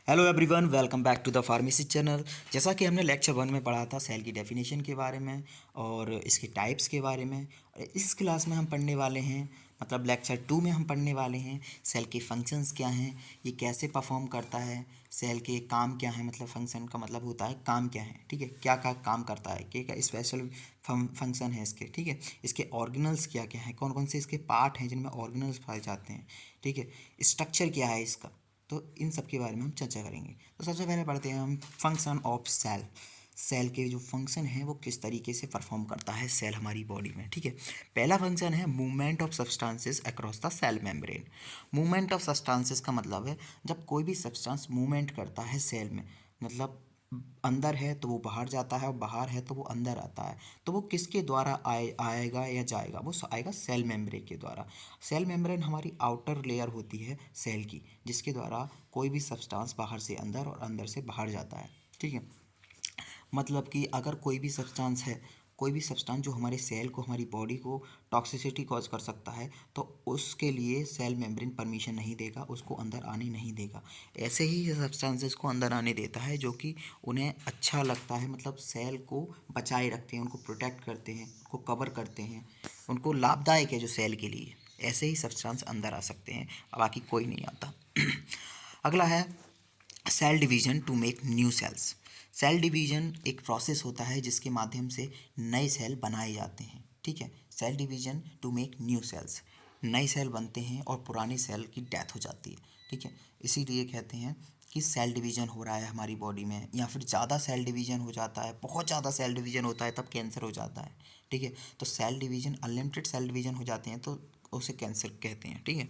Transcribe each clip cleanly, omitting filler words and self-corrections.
Hello everyone, welcome back to the pharmacy channel. जैसा कि हमने लेक्चर 1 में पढ़ा था सेल की डेफिनेशन के बारे में और इसके टाइप्स के बारे में। इस क्लास में हम पढ़ने वाले हैं, मतलब लेक्चर 2 में हम पढ़ने वाले हैं सेल के फंक्शंस क्या हैं, ये कैसे परफॉर्म करता है, सेल के काम क्या हैं। मतलब फंक्शन का मतलब होता है काम क्या है, ठीक है, क्या क्या काम करता है, क्या क्या स्पेशल फंक्शन है इसके, ठीक है। इसके ऑर्गेनल्स क्या क्या हैं, कौन कौन से इसके पार्ट हैं जिनमें ऑर्गेनल्स पाए जाते हैं, ठीक है। स्ट्रक्चर क्या है इसका, तो इन सब के बारे में हम चर्चा करेंगे। तो सबसे पहले पढ़ते हैं हम फंक्शन ऑफ सेल। सेल के जो फंक्शन है वो किस तरीके से परफॉर्म करता है सेल हमारी बॉडी में, ठीक है। पहला फंक्शन है movement of substances across the cell membrane. Movement of substances का मतलब है जब कोई भी सब्सटेंस मूवमेंट करता है सेल में, मतलब अंदर है तो वो बाहर जाता है और बाहर है तो वो अंदर आता है, तो वो किसके द्वारा आएगा या जाएगा, वो आएगा सेल मेम्ब्रेन के द्वारा। सेल मेम्ब्रेन हमारी आउटर लेयर होती है सेल की, जिसके द्वारा कोई भी सब्सटेंस बाहर से अंदर और अंदर से बाहर जाता है, ठीक है। मतलब कि अगर कोई भी सब्सटेंस है, कोई भी सब्सटेंस जो हमारे सेल को, हमारी बॉडी को टॉक्सिसिटी कॉज कर सकता है, तो उसके लिए सेल मेम्ब्रेन परमिशन नहीं देगा, उसको अंदर आने नहीं देगा। ऐसे ही सब्सटेंसेस को अंदर आने देता है जो कि उन्हें अच्छा लगता है, मतलब सेल को बचाए रखते हैं, उनको प्रोटेक्ट करते हैं, उनको कवर करते हैं, उनको लाभदायक है जो सेल के लिए। ऐसे ही सब्सटेंस अंदर आ सकते हैं, बाकी कोई नहीं आता। अगला है cell division to make new cells. Cell division एक प्रोसेस होता है जिसके माध्यम से नए सेल बनाए जाते हैं, ठीक है। Cell division to make new cells, नए सेल बनते हैं और पुराने सेल की डेथ हो जाती है, ठीक है। इसीलिए कहते हैं कि सेल डिवीजन हो रहा है हमारी बॉडी में, या फिर ज़्यादा सेल डिवीजन हो जाता है, बहुत ज़्यादा सेल डिवीजन होता है तब कैंसर हो जाता है, ठीक है। तो cell division, unlimited cell division हो जाते हैं तो उसे कैंसर कहते हैं, ठीक है।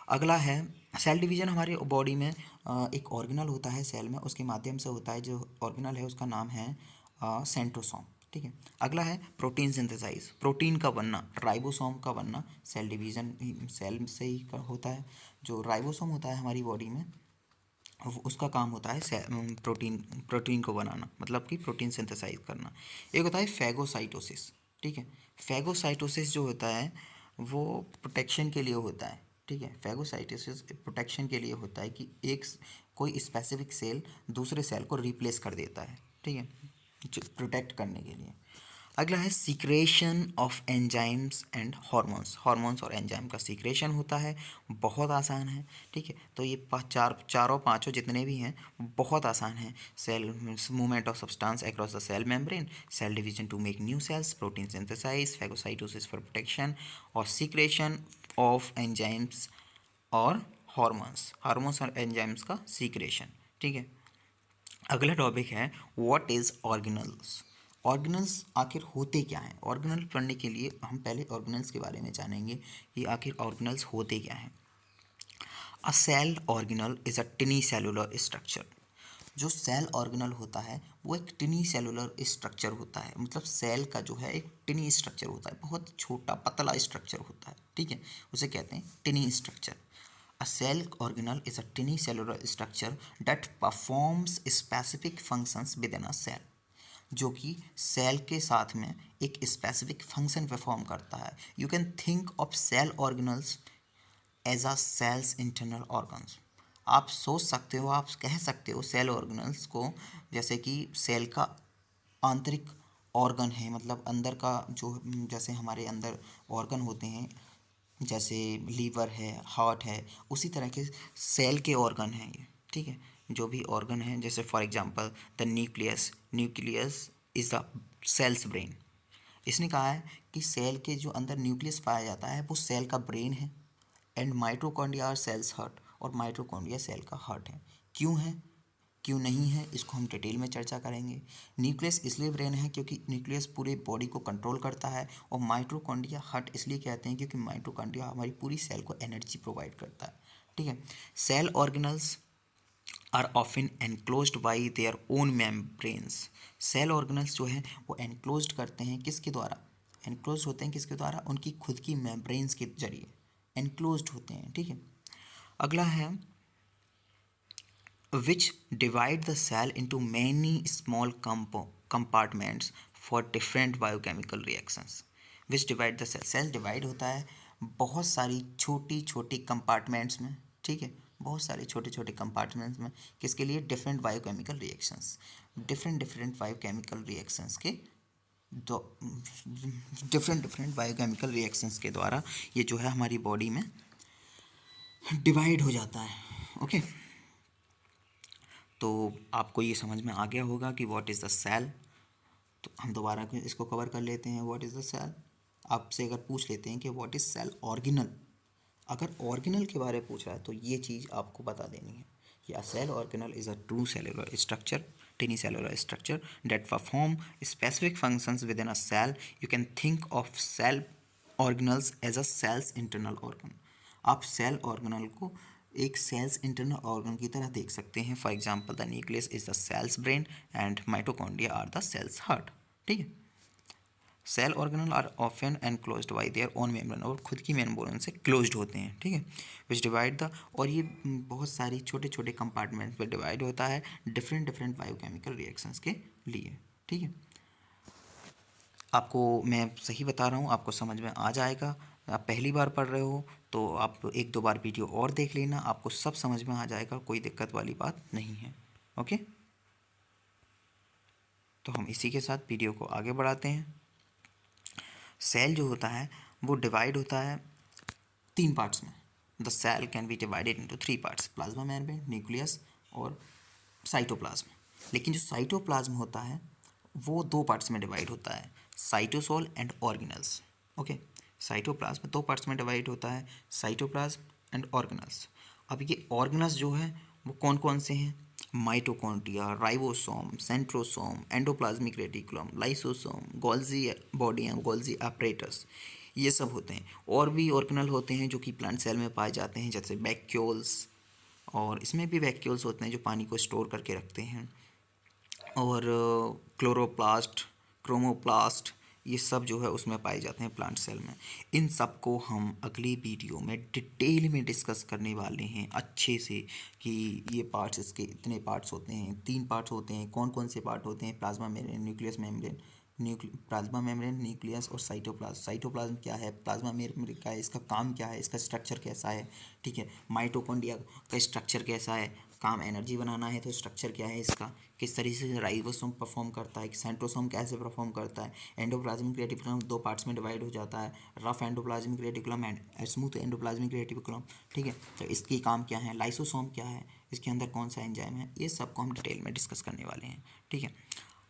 अगला है सेल डिवीजन हमारी बॉडी में एक ऑर्गेनल होता है सेल में, उसके माध्यम से होता है। जो ऑर्गेनल है उसका नाम है सेंट्रोसोम, ठीक है। अगला है प्रोटीन सिंथेसाइज, प्रोटीन का बनना, राइबोसोम का बनना सेल डिवीजन सेल से ही होता है। जो राइबोसोम होता है हमारी बॉडी में, उसका काम होता है प्रोटीन प्रोटीन को बनाना, मतलब कि प्रोटीन सिंथेसाइज करना। एक होता है फैगोसाइटोसिस, ठीक है। फैगोसाइटोसिस जो होता है वो प्रोटेक्शन के लिए होता है, ठीक है। फैगोसाइटोसिस प्रोटेक्शन के लिए होता है कि एक कोई स्पेसिफिक सेल दूसरे सेल को रिप्लेस कर देता है, ठीक है, प्रोटेक्ट करने के लिए। अगला है secretion of enzymes and hormones. Hormones और एंजाइम का सीक्रेशन होता है, बहुत आसान है, ठीक है। तो ये चारों पांचों जितने भी हैं बहुत आसान हैं। Cell movement of substance across the cell membrane, cell division to make new cells, protein synthesise, phagocytosis for protection, और सीक्रेशन ऑफ एंजाइम्स और हार्मोन्स, हार्मोन्स और एंजाइम्स का सीक्रेशन, ठीक है। अगला टॉपिक है व्हाट इज ऑर्गेनल्स। ऑर्गेनल्स आखिर होते क्या हैं। ऑर्गेनल पढ़ने के लिए हम पहले ऑर्गेनल्स के बारे में जानेंगे कि आखिर ऑर्गेनल्स होते क्या हैं। A cell organelle is a tiny cellular structure. जो सेल ऑर्गेनल होता है वो एक टिनी सेलुलर स्ट्रक्चर होता है, मतलब सेल का जो है एक टिनी स्ट्रक्चर होता है, बहुत छोटा पतला स्ट्रक्चर होता है, ठीक है। उसे कहते हैं टिनी structure. A cell organelle is a tiny cellular structure that performs specific functions within a cell, जो कि सेल के साथ में एक स्पेसिफिक फंक्शन परफॉर्म करता है। You can think of cell organelles as a cell's internal organs. आप सोच सकते हो, आप कह सकते हो सेल ऑर्गेनल्स को जैसे कि सेल का आंतरिक ऑर्गन है, मतलब अंदर का जो, जैसे हमारे अंदर ऑर्गन होते हैं, जैसे लीवर है, हार्ट है, उसी तरह के सेल के ऑर्गन हैं ये, ठीक है। जो भी ऑर्गन है, जैसे for example the nucleus, nucleus is the cell's brain. इसने कहा है कि सेल के जो अंदर न्यूक्लियस पाया जाता है वो सेल का ब्रेन है, and mitochondria are cell's heart, और माइटोकॉन्ड्रिया सेल का हार्ट है। क्यों है, क्यों नहीं है, इसको हम डिटेल में चर्चा करेंगे। न्यूक्लियस इसलिए ब्रेन है क्योंकि न्यूक्लियस पूरे बॉडी को कंट्रोल करता है, और माइटोकॉन्ड्रिया हार्ट इसलिए कहते हैं क्योंकि माइटोकॉन्ड्रिया हमारी पूरी सेल को एनर्जी प्रोवाइड करता है, ठीक है। Cell organelles are often enclosed by their own membranes. Cell organelles जो हैं वो एनक्लोज्ड करते हैं किसके द्वारा, एनक्लोज होते हैं किसके द्वारा, उनकी खुद की मेम्ब्रेन्स के जरिए एनक्लोज्ड होते हैं, ठीक है। अगला है which divide the cell into many small compartments for different biochemical reactions. which divide the cell, cell divide होता है बहुत सारी छोटी छोटी कंपार्टमेंट्स में, ठीक है, बहुत सारे छोटे छोटे कंपार्टमेंट्स में, किसके लिए, different biochemical reactions, different biochemical reactions के दो डिफरेंट बायोकेमिकल रिएक्शंस के द्वारा ये जो है हमारी बॉडी में डिवाइड हो जाता है। ओके, तो आपको ये समझ में आ गया होगा कि व्हाट इज़ द सेल। तो हम दोबारा इसको कवर कर लेते हैं। व्हाट इज़ द सेल, आपसे अगर पूछ लेते हैं कि व्हाट इज़ सेल ऑर्गेनल, अगर ऑर्गेनल के बारे में पूछ रहा है तो ये चीज़ आपको बता देनी है कि a cell organelle is a true cellular structure, tiny cellular structure that perform specific functions within a cell. You can think of cell organelles as a cell's internal organ. आप सेल ऑर्गेनल को एक sales internal organ की तरह देख सकते हैं। For example the nucleus is the cell's brain and mitochondria are the cell's heart. ठीक है, cell organelle are often enclosed by their own membrane, और खुद की मेम्ब्रेन से क्लोज्ड होते हैं। ठीक है, विच डिवाइड द, और ये बहुत सारी छोटे छोटे कंपार्टमेंट में डिवाइड होता है डिफरेंट बायोकेमिकल रिएक्शंस के लिए। ठीक है, आपको मैं सही बता रहा हूँ, आपको समझ में आ जाएगा। आप पहली बार पढ़ रहे हो तो आप एक दो बार वीडियो और देख लेना, आपको सब समझ में आ जाएगा, कोई दिक्कत वाली बात नहीं है। ओके, तो हम इसी के साथ वीडियो को आगे बढ़ाते हैं। सेल जो होता है वो डिवाइड होता है 3 पार्ट्स में। The cell can be divided into 3 parts, plasma membrane, nucleus और साइटोप्लाज्म। लेकिन जो साइटोप्लाज्म होता है वो 2 पार्ट्स में डिवाइड होता है, cytosol and organelles. Okay, cytoplasm 2 parts में डिवाइड होता है, साइटोप्लाज्म एंड ऑर्गेनल्स। अब ये ऑर्गेनल्स जो है वो कौन कौन से हैं, mitochondria, ribosome, centrosome, endoplasmic reticulum, lysosome, Golgi body and Golgi apparatus, ये सब होते हैं। और भी ऑर्गेनल होते हैं जो कि प्लांट सेल में पाए जाते हैं, जैसे वैक्यूल्स, और इसमें भी वैक्यूल्स होते हैं जो पानी को स्टोर करके रखते हैं, और क्लोरोप्लास्ट, क्रोमोप्लास्ट, ये सब जो है उसमें पाए जाते हैं प्लांट सेल में। इन सब को हम अगली वीडियो में डिटेल में डिस्कस करने वाले हैं अच्छे से, कि ये पार्ट्स, इसके इतने पार्ट्स होते हैं, 3 पार्ट्स होते हैं, कौन कौन से पार्ट होते हैं, plasma membrane, nucleus membrane, plasma membrane, nucleus और साइटोप्लाज्म। साइटोप्लाज्म क्या है, प्लाज्मा मेम्ब्रेन क्या है, इसका काम क्या है, इसका स्ट्रक्चर कैसा है। ठीक है, माइटोकॉन्ड्रिया का स्ट्रक्चर कैसा है, काम एनर्जी बनाना है तो स्ट्रक्चर क्या है इसका, किस तरीके से राइबोसोम परफॉर्म करता है, सेंट्रोसोम कैसे परफॉर्म करता है, एंडोप्लाज्मिक रेटिकुलम 2 पार्ट्स में डिवाइड हो जाता है, rough endoplasmic reticulum and smooth endoplasmic reticulum. ठीक है, तो इसकी काम क्या है, लाइसोसोम क्या है, इसके अंदर कौन सा एंजाइम है, ये सब को हम डिटेल में डिस्कस करने वाले हैं। ठीक है,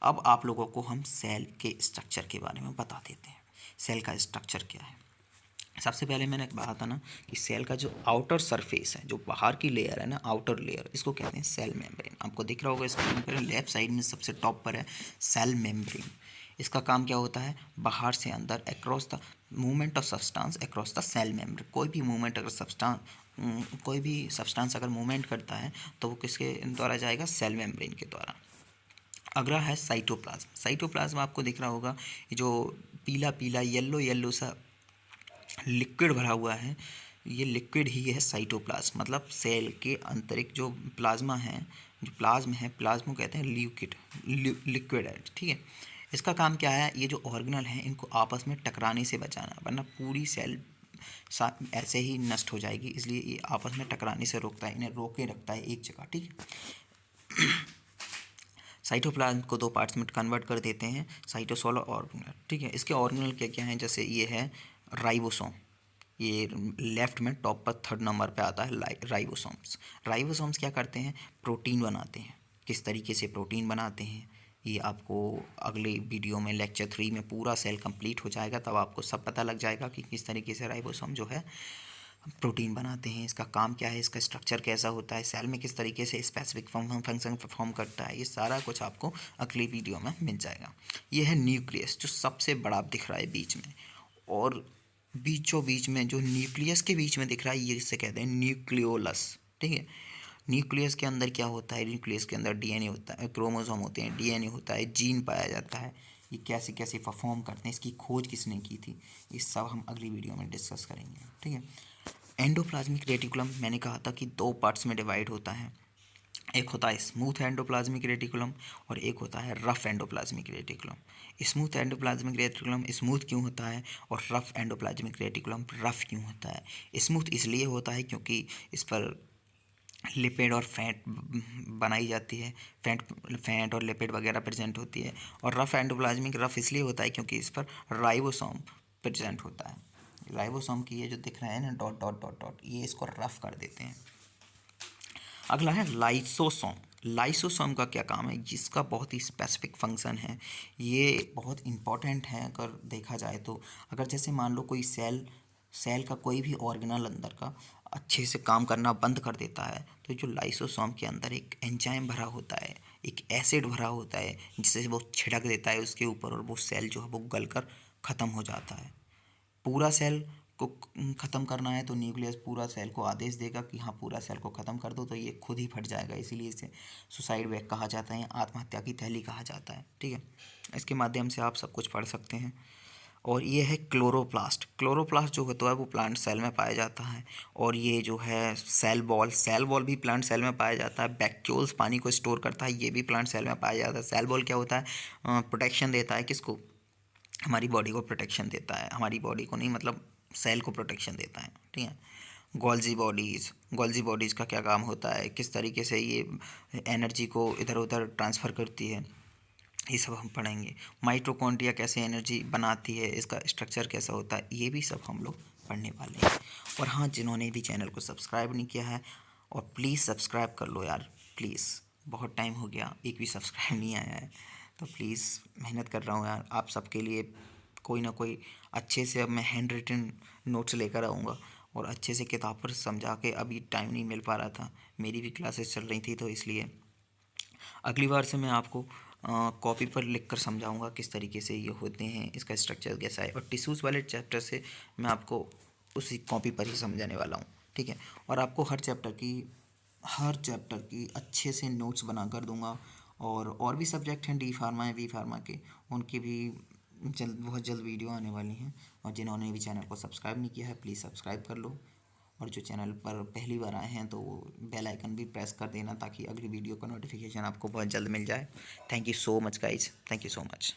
अब आप लोगों को हम सेल के स्ट्रक्चर के बारे में बता देते हैं। सेल का स्ट्रक्चर क्या है। सबसे पहले मैंने कहा था ना कि सेल का जो आउटर सरफेस है, जो बाहर की लेयर है ना, आउटर लेयर, इसको कहते हैं सेल मेम्ब्रेन। आपको दिख रहा होगा स्क्रीन पर लेफ्ट साइड में सबसे टॉप पर है सेल मेम्ब्रेन। इसका काम क्या होता है, बाहर से अंदर across the movement of substance across the cell membrane. कोई भी मूवमेंट अगर कोई भी सब्सटेंस अगर मूवमेंट करता है तो वो किसके द्वारा जाएगा, सेल मेम्ब्रेन के द्वारा। अगला है साइटोप्लाज्म। साइटोप्लाज्म आपको दिख रहा होगा, जो पीला पीला येलो येलो सा लिक्विड भरा हुआ है, ये लिक्विड ही है साइटोप्लाज्म। मतलब सेल के आंतरिक जो प्लाज्मा है, जो प्लाज्म है, प्लाज्मा कहते हैं लिक्विड है। ठीक है, इसका काम क्या है, ये जो ऑर्गेनल हैं इनको आपस में टकराने से बचाना, वरना पूरी सेल ऐसे ही नष्ट हो जाएगी, इसलिए ये आपस में टकराने से रोकता है, इन्हें रोके रखता है एक जगह। ठीक है, साइटोप्लाज्म को 2 पार्ट्स में कन्वर्ट कर देते हैं, साइटोसोल और ऑर्गेनल। ठीक है, इसके ऑर्गेनल क्या क्या हैं, जैसे ये है राइबोसोम, ये लेफ्ट में टॉप पर 3rd नंबर पे आता है राइबोसोम्स। राइबोसोम्स क्या करते हैं, प्रोटीन बनाते हैं। किस तरीके से प्रोटीन बनाते हैं ये आपको अगले वीडियो में लेक्चर 3 में पूरा सेल कंप्लीट हो जाएगा, तब आपको सब पता लग जाएगा कि किस तरीके से राइबोसोम जो है प्रोटीन बनाते हैं, इसका काम क्या है, इसका स्ट्रक्चर कैसा होता है, सेल में किस तरीके से स्पेसिफिक फंक्शन परफॉर्म करता है, ये सारा कुछ आपको अगली वीडियो में मिल जाएगा। ये है न्यूक्लियस, जो सबसे बड़ा दिख रहा है बीच में, और बीचों बीच में जो न्यूक्लियस के बीच में दिख रहा है ये इसे कहते हैं न्यूक्लियोलस। ठीक है, न्यूक्लियस के अंदर क्या होता है, न्यूक्लियस के अंदर डीएनए होता है, क्रोमोसोम होते हैं, डीएनए होता है, जीन पाया जाता है। ये कैसे कैसे परफॉर्म करते हैं, इसकी खोज किसने की थी, ये सब हम अगली वीडियो में डिस्कस करेंगे। ठीक है, एंडोप्लाज्मिक रेटिकुलम मैंने कहा था कि 2 पार्ट्स में डिवाइड होता है, एक होता है स्मूथ एंडोप्लाज्मिक रेटिकुलम और एक होता है rough endoplasmic reticulum. Smooth endoplasmic reticulum smooth क्यों होता है और रफ एंडोप्लाज्मिक रेटिकुलम रफ क्यों होता है। स्मूथ इसलिए होता है क्योंकि इस पर लिपिड और फैट बनाई जाती है, फैट और लिपिड वगैरह प्रेजेंट होती है। और रफ एंडोप्लाज्मिक, रफ इसलिए होता है क्योंकि इस पर राइबोसोम प्रेजेंट होता है। राइबोसोम की ये जो दिख रहा है ना डॉट डॉट डॉट डॉट, ये इसको रफ कर देते हैं। अगला है लाइसोसोम। लाइसोसोम का क्या काम है, जिसका बहुत ही स्पेसिफिक फंक्शन है, ये बहुत इम्पॉर्टेंट है अगर देखा जाए तो। अगर जैसे मान लो कोई सेल का कोई भी ऑर्गेनल अंदर का अच्छे से काम करना बंद कर देता है, तो जो लाइसोसोम के अंदर एक एंजाइम भरा होता है, एक एसिड भरा होता है, जिसे वो छिड़क देता है उसके ऊपर, और वो सेल जो है वो गलकर ख़त्म हो जाता है। पूरा सेल को ख़त्म करना है तो न्यूक्लियस पूरा सेल को आदेश देगा कि हाँ पूरा सेल को ख़त्म कर दो, तो ये खुद ही फट जाएगा। इसीलिए इसे सुसाइड वेग कहा जाता है, आत्महत्या की थैली कहा जाता है। ठीक है, इसके माध्यम से आप सब कुछ पढ़ सकते हैं। और ये है क्लोरोप्लास्ट। क्लोरोप्लास्ट जो होता है वो प्लांट सेल में पाया जाता है। और ये जो है सेल वॉल भी प्लांट सेल में पाया जाता है। वैक्यूल्स पानी को स्टोर करता है, ये भी प्लांट सेल में पाया जाता है। सेल वॉल क्या होता है, प्रोटेक्शन देता है किसको, हमारी बॉडी को प्रोटेक्शन देता है, हमारी बॉडी को नहीं मतलब सेल को प्रोटेक्शन देता है। ठीक है, गोल्जी बॉडीज़ का क्या काम होता है, किस तरीके से ये एनर्जी को इधर उधर ट्रांसफ़र करती है, ये सब हम पढ़ेंगे। माइटोकॉन्ड्रिया कैसे एनर्जी बनाती है, इसका स्ट्रक्चर कैसा होता है, ये भी सब हम लोग पढ़ने वाले हैं। और हाँ, जिन्होंने भी चैनल को सब्सक्राइब नहीं किया है, और प्लीज़ सब्सक्राइब कर लो यार, प्लीज़। बहुत टाइम हो गया, एक भी सब्सक्राइब नहीं आया है, तो प्लीज़ मेहनत कर रहा हूँ यार आप सबके लिए। कोई ना कोई अच्छे से अब मैं हैंड रिटन नोट्स लेकर आऊँगा, और अच्छे से किताब पर समझा के, अभी टाइम नहीं मिल पा रहा था, मेरी भी क्लासेस चल रही थी, तो इसलिए अगली बार से मैं आपको कॉपी पर लिख कर समझाऊँगा किस तरीके से ये होते हैं, इसका स्ट्रक्चर कैसा है। और टिश्यूज़ वाले चैप्टर से मैं आपको उसी कॉपी पर ही समझाने वाला हूँ। ठीक है, और आपको हर चैप्टर की अच्छे से नोट्स बना कर दूंगा। और भी सब्जेक्ट हैं, डी फार्मा है, वी फार्मा के, उनकी भी बहुत जल्द वीडियो आने वाली हैं। और जिन्होंने भी चैनल को सब्सक्राइब नहीं किया है, प्लीज़ सब्सक्राइब कर लो। और जो चैनल पर पहली बार आए हैं तो बेल आइकन भी प्रेस कर देना, ताकि अगली वीडियो का नोटिफिकेशन आपको बहुत जल्द मिल जाए। Thank you so much guys, thank you so much.